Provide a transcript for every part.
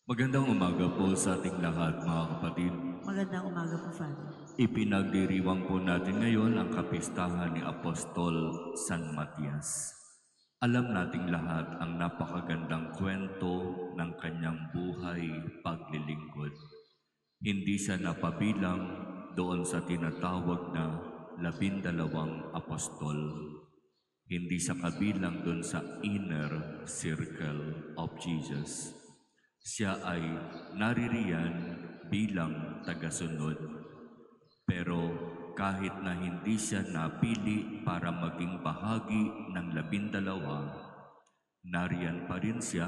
Magandang umaga po sa ating lahat, mga kapatid. Magandang umaga po, Father. Ipinagdiriwang po natin ngayon ang kapistahan ni Apostol San Matias. Alam nating lahat ang napakagandang kwento ng kanyang buhay paglilingkod. Hindi siya napabilang doon sa tinatawag na 12 apostol. Hindi siya kabilang doon sa inner circle of Jesus. Siya ay naririyan bilang tagasunod. Pero kahit na hindi siya napili para maging bahagi ng 12, nariyan pa rin siya,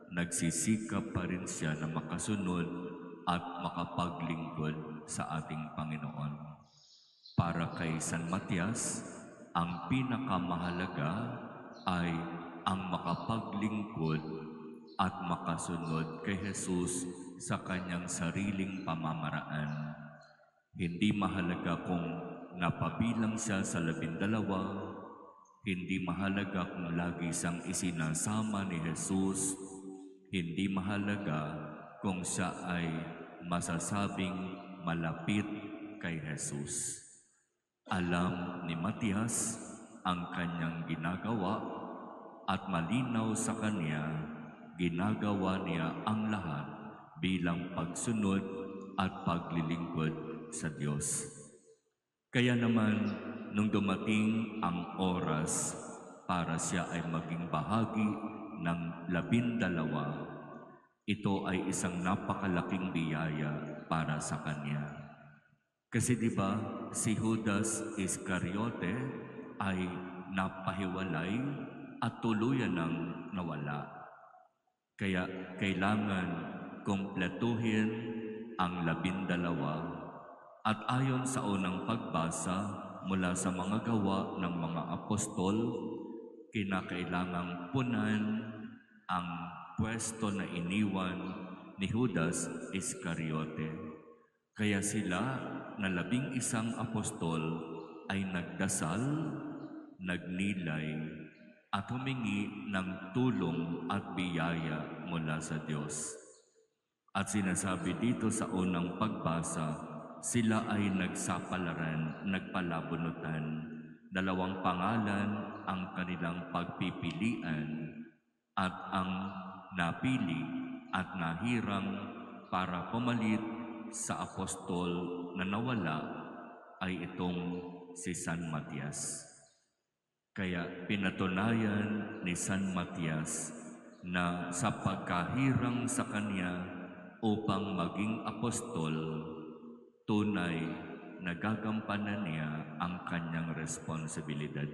nagsisikap pa rin siya na makasunod at makapaglingkod sa ating Panginoon. Para kay San Matias, ang pinakamahalaga ay ang makapaglingkod at makasunod kay Jesus sa kanyang sariling pamamaraan. Hindi mahalaga kung napabilang siya sa 12, hindi mahalaga kung lagi siyang isinasama ni Jesus, hindi mahalaga kung siya ay masasabing malapit kay Jesus. Alam ni Matias ang kanyang ginagawa at malinaw sa kanya, ginagawa niya ang lahat bilang pagsunod at paglilingkod sa Diyos. Kaya naman, nung dumating ang oras para siya ay maging bahagi ng 12, ito ay isang napakalaking biyaya para sa kanya. Kasi di ba si Judas Iscariote ay napahiwalay at tuluyan ng nawala. Kaya kailangan kumpletuhin ang 12 at ayon sa unang pagbasa mula sa mga gawa ng mga apostol, kinakailangang punan ang pwesto na iniwan ni Judas Iscariote. Kaya sila na 11 apostol ay nagdasal, nagnilay, at humingi ng tulong at biyaya mula sa Diyos. At sinasabi dito sa unang pagbasa, sila ay nagsapalaran, nagpalabunutan. 2 pangalan ang kanilang pagpipilian at ang napili at nahirang para pumalit sa apostol na nawala ay itong si San Matias. Kaya pinatunayan ni San Matias na sa pagkahirang sa kanya upang maging apostol, tunay na gagampanan niya ang kanyang responsibilidad.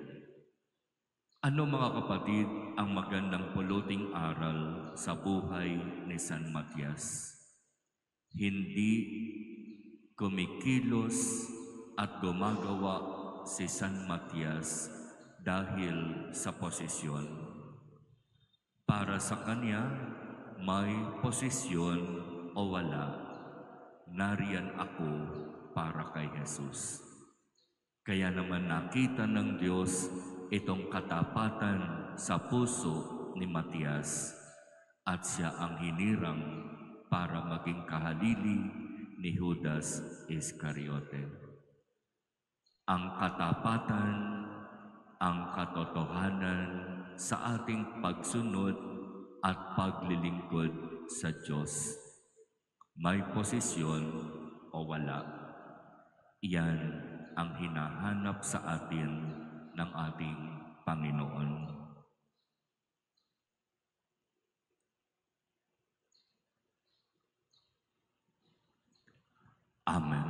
Ano, mga kapatid, ang magandang puluting aral sa buhay ni San Matias? Hindi kumikilos at gumagawa si San Matias dahil sa posisyon. Para sa kanya, may posisyon o wala, nariyan ako para kay Jesus. Kaya naman nakita ng Diyos itong katapatan sa puso ni Matias at siya ang hinirang para maging kahalili ni Judas Iscariote. Ang katapatan, ang katotohanan sa ating pagsunod at paglilingkod sa Diyos. May posisyon o wala, iyan ang hinahanap sa atin ng ating Panginoon. Amen.